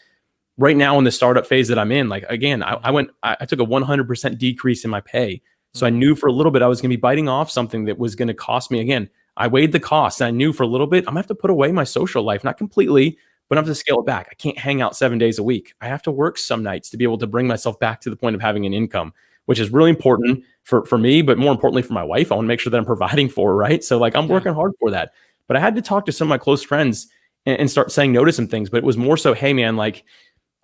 right now in the startup phase that I'm in. Like again, I took a 100% decrease in my pay. So I knew for a little bit I was going to be biting off something that was going to cost me. Again, I weighed the cost. And I knew for a little bit I'm going to have to put away my social life, not completely, but I have to scale it back. I can't hang out 7 days a week. I have to work some nights to be able to bring myself back to the point of having an income, which is really important for me, but more importantly for my wife. I want to make sure that I'm providing for her, right? So like I'm working hard for that. But I had to talk to some of my close friends and start saying no to some things. But it was more so, hey man, like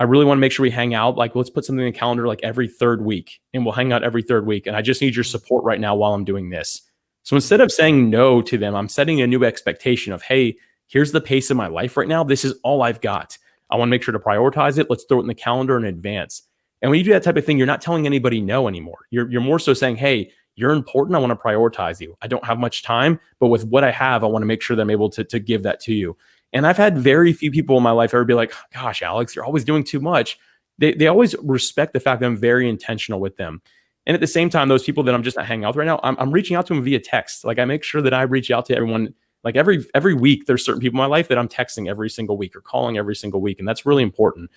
I really want to make sure we hang out. Like, let's put something in the calendar like every third week, and we'll hang out every third week. And I just need your support right now while I'm doing this. So instead of saying no to them, I'm setting a new expectation of, hey, here's the pace of my life right now. This is all I've got. I want to make sure to prioritize it. Let's throw it in the calendar in advance. And when you do that type of thing, you're not telling anybody no anymore. You're more so saying, hey, you're important. I want to prioritize you. I don't have much time, but with what I have, I want to make sure that I'm able to give that to you. And I've had very few people in my life ever be like, gosh, Alex, you're always doing too much. They always respect the fact that I'm very intentional with them. And at the same time, those people that I'm just not hanging out with right now, I'm reaching out to them via text. Like I make sure that I reach out to everyone. Like every week, there's certain people in my life that I'm texting every single week or calling every single week. And that's really important.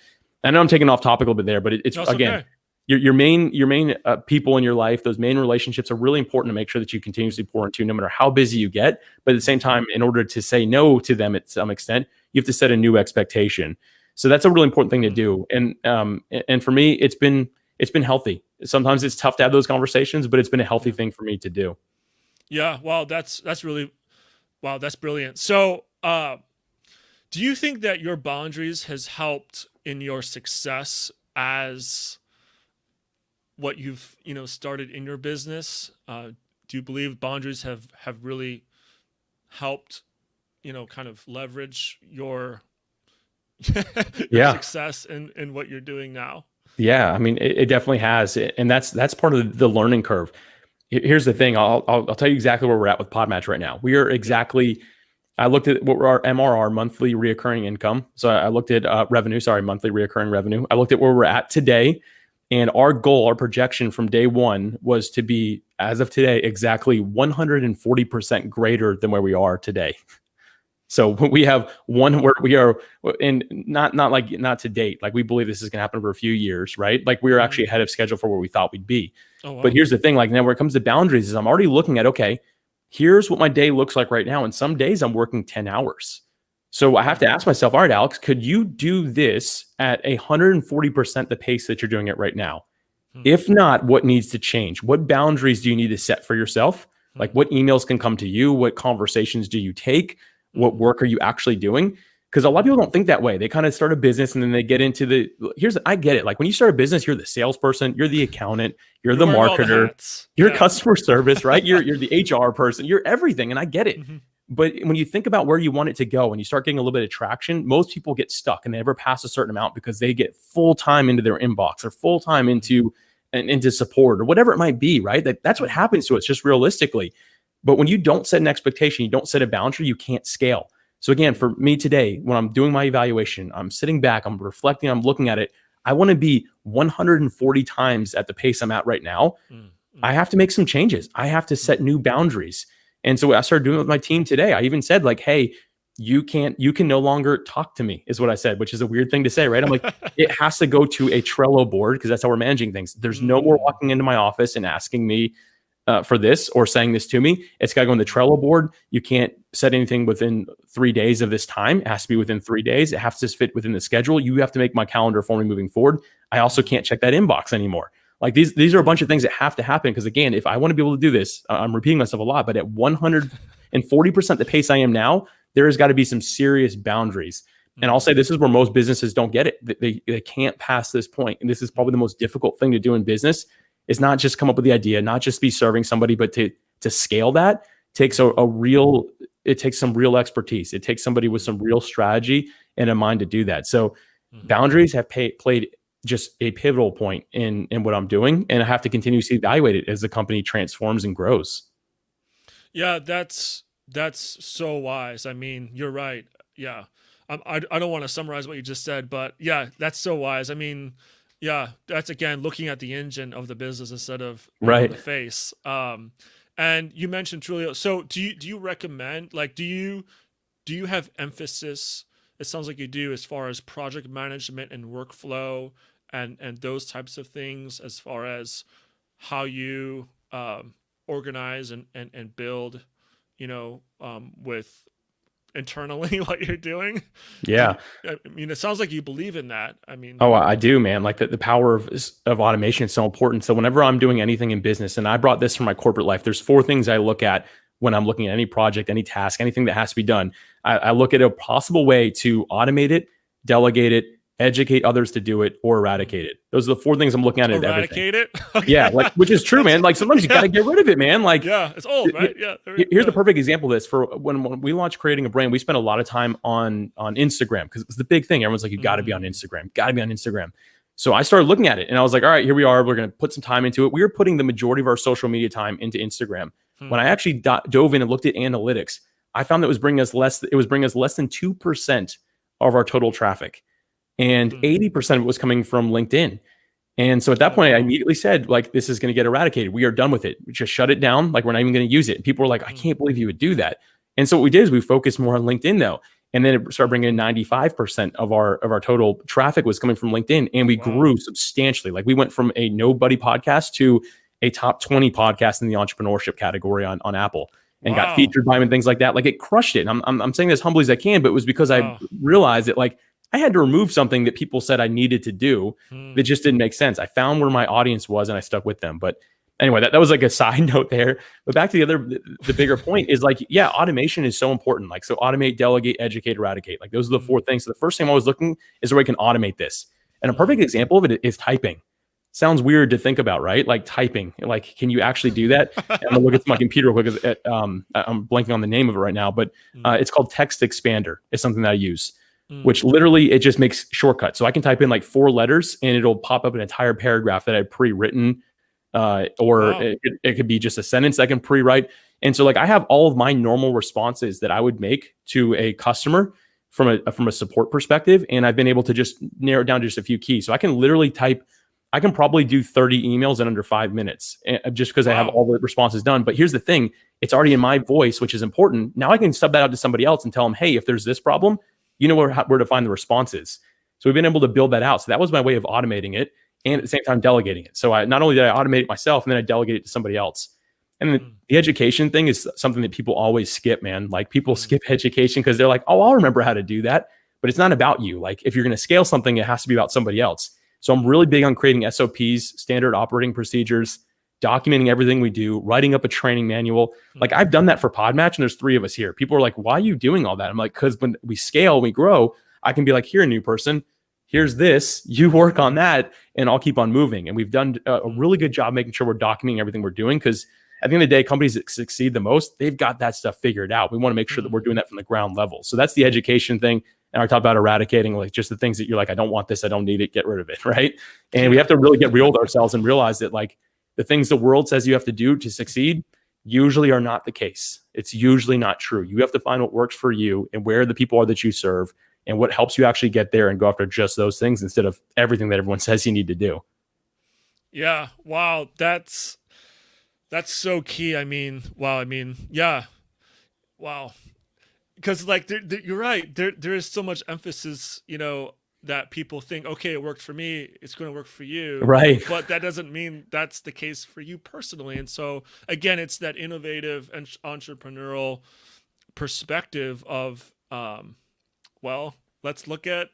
I know I'm taking off topic a little bit there, but it's That's again, okay. your main people in your life, those main relationships are really important to make sure that you continuously pour into no matter how busy you get. But at the same time, in order to say no to them at some extent, you have to set a new expectation. So that's a really important thing to do. And for me, it's been healthy. Sometimes it's tough to have those conversations, but it's been a healthy thing for me to do. Yeah. Wow. That's really, wow. That's brilliant. So, do you think that your boundaries has helped in your success as what you've started in your business? Do you believe boundaries have really helped kind of leverage your Yeah. success in what you're doing now? Yeah, I mean, it definitely has, and that's part of the learning curve. Here's the thing: I'll tell you exactly where we're at with Podmatch right now. We are exactly. I looked at what were our MRR, monthly reoccurring income. So I looked at revenue. Sorry, monthly reoccurring revenue. I looked at where we're at today, and our goal, our projection from day one was to be, as of today, exactly 140% greater than where we are today. So we have one where we are, and not to date. Like we believe this is going to happen for a few years, right? Like we are actually ahead of schedule for where we thought we'd be. Oh, wow. But here's the thing: like now, where it comes to boundaries, is I'm already looking at, okay, here's what my day looks like right now, and some days I'm working 10 hours. So I have to ask myself, all right, Alex, could you do this at 140% the pace that you're doing it right now? If not, what needs to change? What boundaries do you need to set for yourself? Like what emails can come to you? What conversations do you take? What work are you actually doing? Because a lot of people don't think that way. They kind of start a business and then they get into I get it. Like when you start a business, you're the salesperson, you're the accountant, you're the marketer, you're customer service, right? You're the HR person, you're everything. And I get it. But when you think about where you want it to go and you start getting a little bit of traction, most people get stuck and they never pass a certain amount because they get full time into their inbox or full time into support or whatever it might be, right? That's what happens to us just realistically. But when you don't set an expectation, you don't set a boundary, you can't scale. So again, for me today, when I'm doing my evaluation, I'm sitting back, I'm reflecting, I'm looking at it. I want to be 140 times at the pace I'm at right now. I have to make some changes. I have to set new boundaries. And so what I started doing with my team today, I even said like, hey, you can no longer talk to me, is what I said, which is a weird thing to say, right? I'm like, it has to go to a Trello board because that's how we're managing things. There's no more walking into my office and asking me for this or saying this to me. It's got to go on the Trello board. You can't set anything within 3 days of this time. It has to be within 3 days. It has to fit within the schedule. You have to make my calendar for me moving forward. I also can't check that inbox anymore. Like these are a bunch of things that have to happen because again, if I want to be able to do this, I'm repeating myself a lot, but at 140% the pace I am now, there has got to be some serious boundaries. And I'll say this is where most businesses don't get it. They can't pass this point. And this is probably the most difficult thing to do in business is not just come up with the idea, not just be serving somebody, but to scale that takes it takes some real expertise. It takes somebody with some real strategy and a mind to do that. So boundaries have played just a pivotal point in what I'm doing. And I have to continuously evaluate it as the company transforms and grows. Yeah, that's so wise. I mean, you're right. Yeah. I don't want to summarize what you just said, but yeah, that's so wise. I mean, yeah, that's again looking at the engine of the business instead of Right. the face. And you mentioned Trulio. So do you recommend, like, do you have emphasis? It sounds like you do, as far as project management and workflow and those types of things, as far as how you organize and build, with internally what you're doing. Yeah. I mean, it sounds like you believe in that. I mean, Oh, I do, man. Like the power of automation is so important. So whenever I'm doing anything in business, and I brought this from my corporate life, there's 4 things I look at when I'm looking at any project, any task, anything that has to be done. I look at a possible way to automate it, delegate it, educate others to do it, or eradicate it. Those are the 4 things I'm looking at everything. eradicate it. Okay. Yeah, like which is true, man. Like sometimes you got to get rid of it, man. Like yeah, it's old, right? Yeah. here's the perfect example of this. For when we launched creating a brand, we spent a lot of time on Instagram because it's the big thing. Everyone's like, you got to be on Instagram, got to be on Instagram. So I started looking at it and I was like, all right, here we are. We're going to put some time into it. We were putting the majority of our social media time into Instagram. When I actually dove in and looked at analytics, I found that it was bringing us less than 2% of our total traffic. And 80% of it was coming from LinkedIn. And so at that point, I immediately said, like, this is going to get eradicated. We are done with it. We just shut it down. Like, we're not even going to use it. And people were like, I can't believe you would do that. And so what we did is we focused more on LinkedIn, though. And then it started bringing in 95% of our total traffic was coming from LinkedIn. And we grew substantially. Like, we went from a nobody podcast to a top 20 podcast in the entrepreneurship category on Apple and got featured by them and things like that. Like, it crushed it. And I'm saying this humbly as I can, but it was because I realized that, like, I had to remove something that people said I needed to do that just didn't make sense. I found where my audience was and I stuck with them. But anyway, that was like a side note there. But back to the bigger point is like, yeah, automation is so important. Like, so automate, delegate, educate, eradicate. Like, those are the 4 things. So the first thing I was looking is where I can automate this. And a perfect example of it is typing. Sounds weird to think about, right? Like typing. Like, can you actually do that? And I'm gonna look at my computer real quick. I'm blanking on the name of it right now, but it's called Text Expander. It's something that I use. Which literally it just makes shortcuts. So I can type in like 4 letters and it'll pop up an entire paragraph that I pre-written, it could be just a sentence I can pre-write. And so like I have all of my normal responses that I would make to a customer from a support perspective, and I've been able to just narrow it down to just a few keys. So I can literally I can probably do 30 emails in under 5 minutes just because I have all the responses done. But here's the thing, it's already in my voice, which is important. Now I can sub that out to somebody else and tell them, hey, if there's this problem, you know where to find the responses. So we've been able to build that out. So that was my way of automating it and at the same time delegating it. So not only did I automate it myself, and then I delegate it to somebody else. And the education thing is something that people always skip, man. Like, people skip education because they're like, oh, I'll remember how to do that. But it's not about you. Like, if you're going to scale something, it has to be about somebody else. So I'm really big on creating SOPs, standard operating procedures, documenting everything we do, writing up a training manual. Like, I've done that for Podmatch, and there's 3 of us here. People are like, why are you doing all that? I'm like, because when we scale, we grow, I can be like, here, new person, here's this, you work on that, and I'll keep on moving. And we've done a really good job making sure we're documenting everything we're doing, because at the end of the day, companies that succeed the most, they've got that stuff figured out. We want to make sure that we're doing that from the ground level. So that's the education thing. And I talk about eradicating, like, just the things that you're like, I don't want this, I don't need it, get rid of it, right? And we have to really get real with ourselves and realize that, like, the things the world says you have to do to succeed usually are not the case. It's usually not true. You have to find what works for you and where the people are that you serve and what helps you actually get there and go after just those things instead of everything that everyone says you need to do. Yeah. Wow. That's That's so key. I mean, wow. I mean, yeah, wow. Because like you're right. There is so much emphasis, that people think, okay, it worked for me, it's going to work for you, Right. but that doesn't mean that's the case for you personally. And so again, it's that innovative and entrepreneurial perspective of, well, let's look at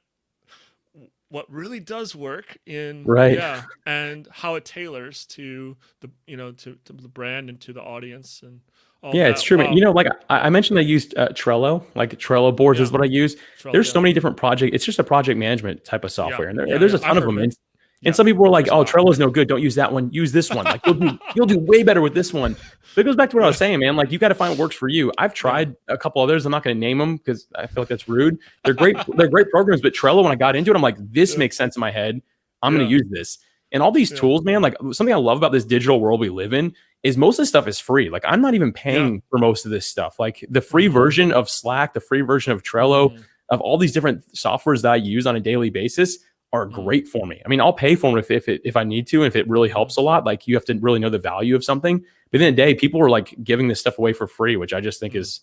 what really does work in, Right. yeah, and how it tailors to the, to the brand and to the audience and all Yeah, it's that. true, man. Wow. Like I mentioned, I used Trello. Like Trello boards Yeah. is what I use. Trello. There's so Yeah. many different project. It's just a project management type of Yeah. software, and Yeah. there's Yeah. a ton I've of heard of them. it. And Yeah. some people are like, There's a "Oh, lot. Trello's no good. Don't use that one. Use this one. Like you'll do way better with this one." But it goes back to what I Yeah. was saying, man. Like you got to find what works for you. I've Yeah. tried a couple others. I'm not going to name them because I feel like that's rude. They're great. They're great programs. But Trello, when I got into it, I'm like, this Yeah. makes sense in my head. I'm going Yeah. to use this. And all these Yeah. tools, man. Like something I love about this digital world we live in is most of this stuff is free. Like I'm not even Yeah. paying for most of this stuff. Like the free version of Slack, the free version of Trello, Mm. of all these different softwares that I use on a daily basis are Mm. great for me. I mean, I'll pay for them if I need to, and if it really helps a lot. Like you have to really know the value of something. But at the end of the day, people are like giving this stuff away for free, which I just think is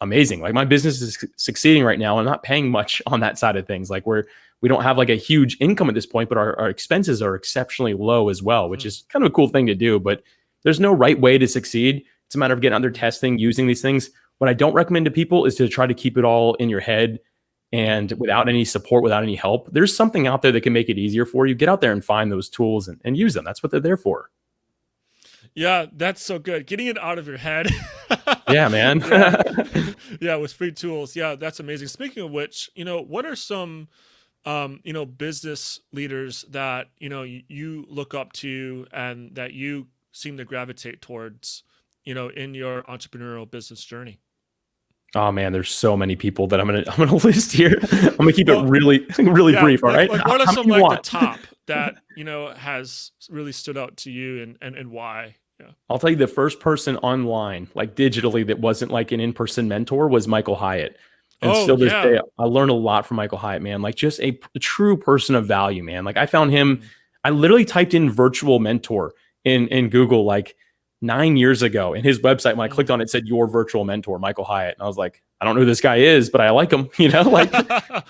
amazing. Like my business is succeeding right now. I'm not paying much on that side of things. Like we don't have like a huge income at this point, but our expenses are exceptionally low as well, which is kind of a cool thing to do. But there's no right way to succeed. It's a matter of getting out there testing, using these things. What I don't recommend to people is to try to keep it all in your head and without any support, without any help. There's something out there that can make it easier for you. Get out there and find those tools and use them. That's what they're there for. Yeah, that's so good. Getting it out of your head. Yeah, man. Yeah. Yeah, with free tools. Yeah, that's amazing. Speaking of which, what are some business leaders that, you look up to and that you seem to gravitate towards, in your entrepreneurial business journey? Oh man, there's so many people that I'm gonna list here. I'm gonna keep it Well, really yeah, brief. All right. like what are How some many you like the want? top that, has really stood out to you and why? Yeah. I'll tell you the first person online, like digitally, that wasn't like an in-person mentor was Michael Hyatt. And Oh, still this yeah. day, I learned a lot from Michael Hyatt, man. Like just a true person of value, man. Like I found him, I literally typed in virtual mentor in Google like 9 years ago. And his website, when I clicked on it, said your virtual mentor, Michael Hyatt. And I was like, I don't know who this guy is, but I like him, like,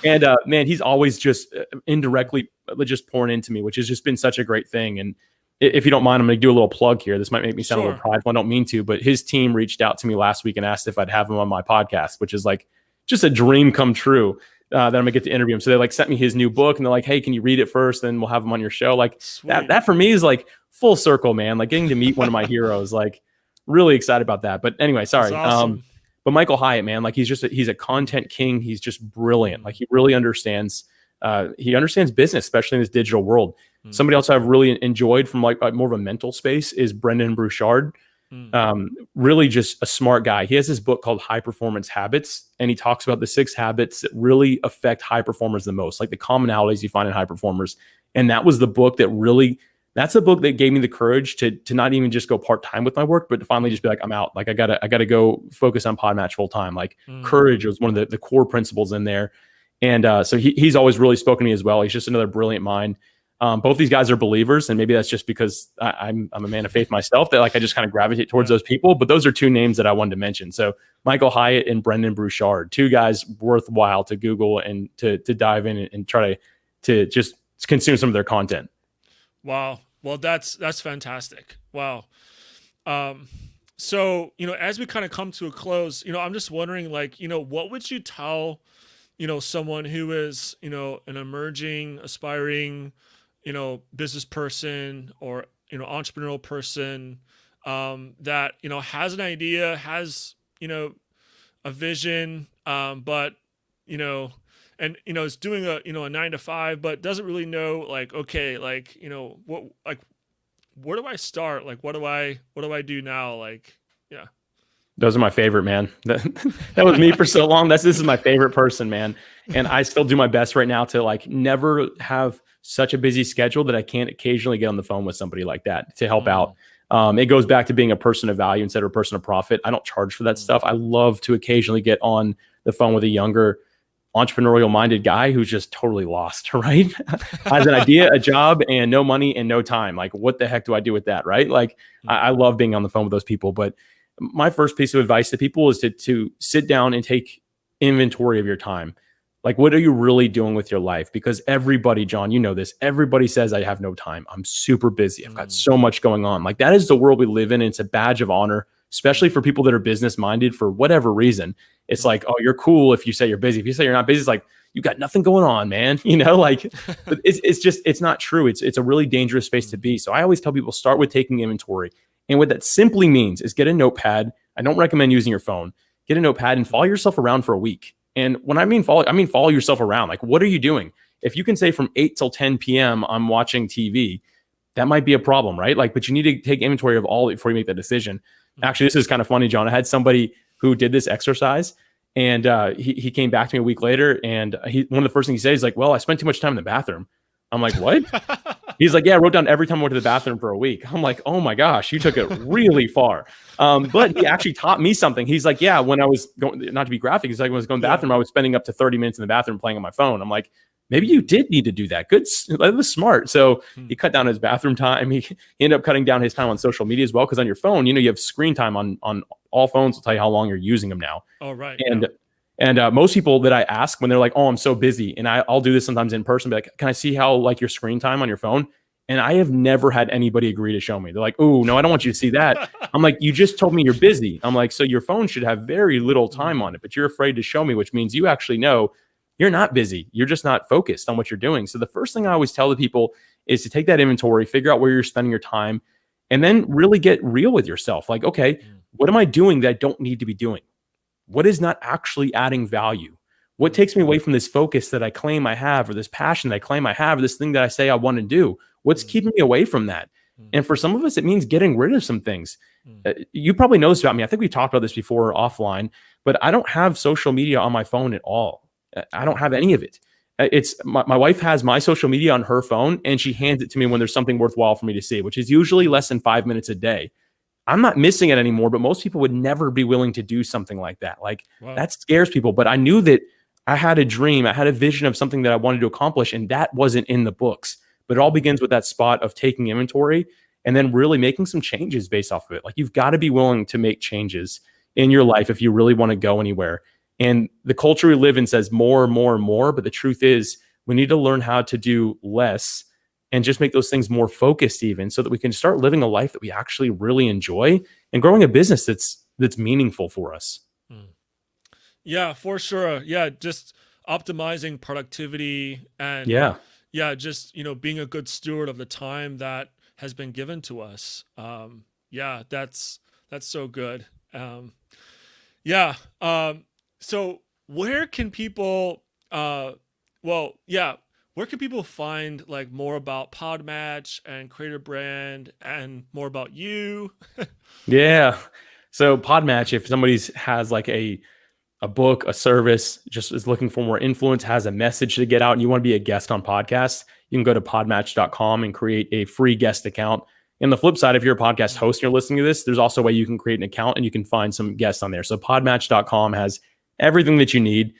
and man, he's always just indirectly just pouring into me, which has just been such a great thing. And if you don't mind, I'm going to do a little plug here. This might make me sound a little prideful. I don't mean to, but his team reached out to me last week and asked if I'd have him on my podcast, which is like just a dream come true that I'm going to get to interview him. So they like sent me his new book and they're like, hey, can you read it first? Then we'll have him on your show. Like that for me is like full circle, man. Like getting to meet one of my heroes, like really excited about that. But anyway, sorry. That's awesome. But Michael Hyatt, man, like he's a content king. He's just brilliant. Like he really understands business, especially in this digital world. Somebody else I've really enjoyed from like more of a mental space is Brendan Bouchard. Really just a smart guy. He has this book called High Performance Habits, and he talks about the 6 habits that really affect high performers the most, like the commonalities you find in high performers. And that was the book that's the book that gave me the courage to not even just go part-time with my work, but to finally just be like, I'm out. Like I gotta go focus on Podmatch full time. Like courage was one of the core principles in there. And so he's always really spoken to me as well. He's just another brilliant mind. Both these guys are believers, and maybe that's just because I'm a man of faith myself that like I just kind of gravitate towards those people. But those are 2 names that I wanted to mention. So Michael Hyatt and Brendan Bouchard, 2 guys worthwhile to Google and to dive in and try to just consume some of their content. Wow. Well, that's fantastic. Wow. So, as we kind of come to a close, I'm just wondering, like, what would you tell, someone who is, an emerging, aspiring, business person or, entrepreneurial person, that, has an idea, has, a vision, but, and is doing a 9 to 5, but doesn't really know, like, okay, like, what, like, where do I start? Like, what do I do now? Like, yeah. Those are my favorite, man. That was me for so long. This is my favorite person, man. And I still do my best right now to like never have such a busy schedule that I can't occasionally get on the phone with somebody like that to help out. It goes back to being a person of value instead of a person of profit. I don't charge for that stuff. I love to occasionally get on the phone with a younger entrepreneurial minded guy who's just totally lost, right? Has an idea, a job, and no money and no time. Like, what the heck do I do with that, right? Like, I love being on the phone with those people. But my first piece of advice to people is to sit down and take inventory of your time. Like, what are you really doing with your life? Because everybody, John, you know this, everybody says, I have no time. I'm super busy. I've got so much going on. Like, that is the world we live in. And it's a badge of honor, especially for people that are business minded for whatever reason. It's like, oh, you're cool if you say you're busy. If you say you're not busy, it's like, you got nothing going on, man. Like, but it's not true. It's a really dangerous space to be. So I always tell people, start with taking inventory. And what that simply means is get a notepad. I don't recommend using your phone. Get a notepad and follow yourself around for a week. And when I mean follow yourself around. Like, what are you doing? If you can say from 8 till 10 p.m. I'm watching TV, that might be a problem, right? Like, but you need to take inventory of all before you make that decision. Actually, this is kind of funny, John. I had somebody who did this exercise, and he came back to me a week later, and one of the first things he says is like, well, I spent too much time in the bathroom. I'm like, what? He's like, yeah, I wrote down every time I went to the bathroom for a week. I'm like, oh my gosh, you took it really far. But he actually taught me something. He's like, yeah, when I was going, not to be graphic, he's like, when I was going to the bathroom, I was spending up to 30 minutes in the bathroom playing on my phone. I'm like, maybe you did need to do that. Good. That was smart. So he cut down his bathroom time. He ended up cutting down his time on social media as well. Cause on your phone, you have screen time on all phones will tell you how long you're using them now. Oh, right. And most people that I ask when they're like, oh, I'm so busy. And I'll do this sometimes in person, be like, can I see how like your screen time on your phone? And I have never had anybody agree to show me. They're like, oh, no, I don't want you to see that. I'm like, you just told me you're busy. I'm like, so your phone should have very little time on it, but you're afraid to show me, which means you actually know you're not busy. You're just not focused on what you're doing. So the first thing I always tell the people is to take that inventory, figure out where you're spending your time, and then really get real with yourself. Like, okay, what am I doing that I don't need to be doing? What is not actually adding value? What takes me away from this focus that I claim I have, or this passion that I claim I have, or this thing that I say I want to do? What's keeping me away from that? And for some of us, it means getting rid of some things. You probably know this about me. I think we talked about this before offline, but I don't have social media on my phone at all. I don't have any of it. It's my wife has my social media on her phone, and she hands it to me when there's something worthwhile for me to see, which is usually less than 5 minutes a day. I'm not missing it anymore, but most people would never be willing to do something like that. Like, that scares people. But I knew that I had a dream. I had a vision of something that I wanted to accomplish, and that wasn't in the books. But it all begins with that spot of taking inventory and then really making some changes based off of it. Like, you've got to be willing to make changes in your life if you really want to go anywhere. And the culture we live in says more and more and more. But the truth is, we need to learn how to do less and just make those things more focused, even so that we can start living a life that we actually really enjoy and growing a business that's meaningful for us. Yeah, for sure. Yeah, just optimizing productivity and just being a good steward of the time that has been given to us. Yeah, that's so good. So where can people where can people find like more about Podmatch and Creator Brand and more about you? Yeah. So Podmatch, if somebody's has like a book, a service, just is looking for more influence, has a message to get out, and you want to be a guest on podcasts, you can go to podmatch.com and create a free guest account. And the flip side, if you're a podcast host and you're listening to this, there's also a way you can create an account and you can find some guests on there. So podmatch.com has everything that you need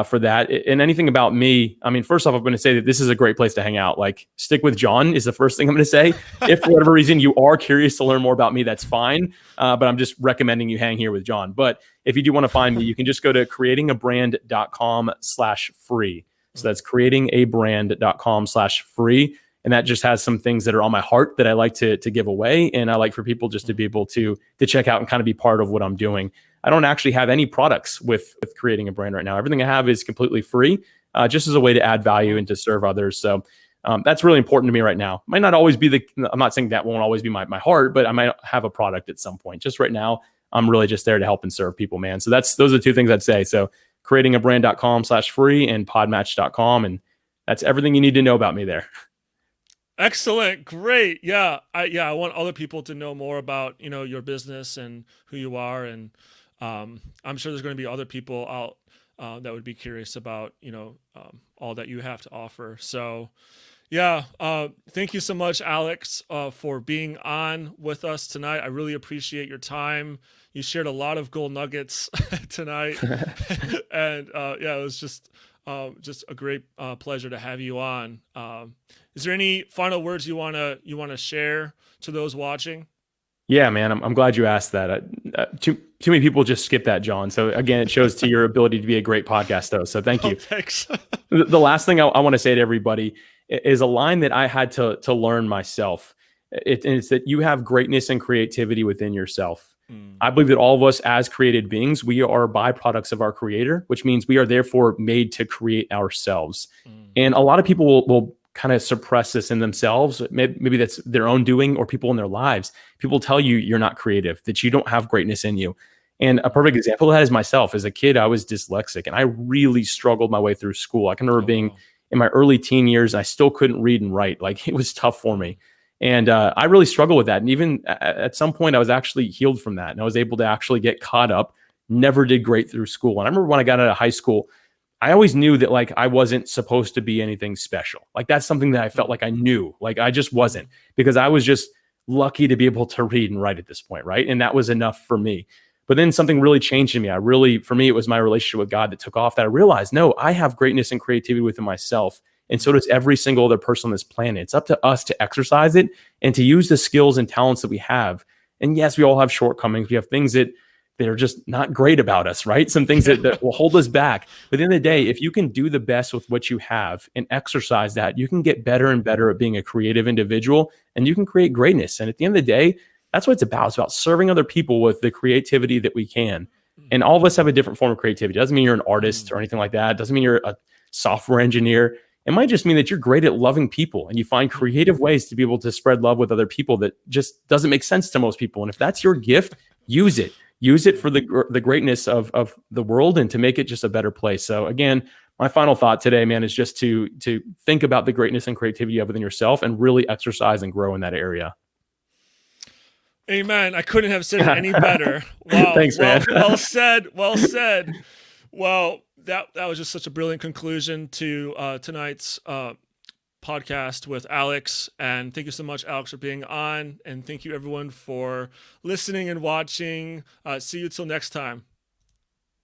for that. And anything about me, I mean, first off, I'm going to say that this is a great place to hang out. Like, stick with John is the first thing I'm going to say. If for whatever reason you are curious to learn more about me, that's fine. But I'm just recommending you hang here with John. But if you do want to find me, you can just go to creatingabrand.com/free. So that's creatingabrand.com/free. And that just has some things that are on my heart that I like to give away. And I like for people just to be able to check out and kind of be part of what I'm doing. I don't actually have any products with creating a brand right now. Everything I have is completely free, just as a way to add value and to serve others. So that's really important to me right now. Might not always be I'm not saying that won't always be my heart, but I might have a product at some point. Just right now, I'm really just there to help and serve people, man. So those are the two things I'd say. So creatingabrand.com/free and podmatch.com. And that's everything you need to know about me there. Excellent. Great. Yeah. I want other people to know more about, your business and who you are. And I'm sure there's going to be other people out that would be curious about, all that you have to offer. So yeah. Thank you so much, Alex, for being on with us tonight. I really appreciate your time. You shared a lot of gold nuggets tonight. And it was just Just a great pleasure to have you on. Is there any final words you wanna share to those watching? Yeah, man, I'm glad you asked that. Too many people just skip that, John. So again, it shows to your ability to be a great podcast host. So thank Oh, you. thanks. The last thing I want to say to everybody is a line that I had to learn myself. It's that you have greatness and creativity within yourself. Mm, I believe that all of us as created beings, we are byproducts of our creator, which means we are therefore made to create ourselves. mm, And a lot of people will kind of suppress this in themselves. Maybe that's their own doing or people in their lives. People tell you you're not creative, that you don't have greatness in you. And a mm. perfect example of that is myself. As a kid, I was dyslexic and I really struggled my way through school. I can remember Oh being wow. in my early teen years, and I still couldn't read and write. Like it was tough for me. And I really struggled with that. And even at some point, I was actually healed from that. And I was able to actually get caught up, never did great through school. And I remember when I got out of high school, I always knew that like I wasn't supposed to be anything special. Like that's something that I felt Mm, like I knew. Like I just mm, wasn't because I was just lucky to be able to read and write at this point, right? And that was enough for me. But then something really changed in me. For me, it was my relationship with God that took off that I realized, no, I have greatness and creativity within myself. And so mm, does every single other person on this planet. It's up to us to exercise it and to use the skills and talents that we have. And yes, we all have shortcomings. We have things that are just not great about us, right? Some things yeah. that will hold us back. But at the end of the day, Yeah. if you can do the best with what you have and exercise that, you can get better and better at being a creative individual and you can create greatness. And at the end of the day, that's what it's about. It's about serving other people with the creativity that we can. Mm, And all of us have a different form of creativity. It doesn't mean you're an artist mm, or anything like that. It doesn't mean you're a software engineer. It might just mean that you're great at loving people and you find mm, creative ways to be able to spread love with other people that just doesn't make sense to most people. And if that's your gift, use it. Use it yeah. for the greatness of the world and to make it just a better place. So again, my final thought today, man, is just to think about the greatness and creativity you have within yourself and really exercise and grow in that area. Amen. I couldn't have said it any better. Wow. Thanks, man. Well said. Well said. Well, that was just such a brilliant conclusion to tonight's podcast with Alex. And thank you so much, Alex, for being on. And thank you, everyone, for listening and watching. See you till next time.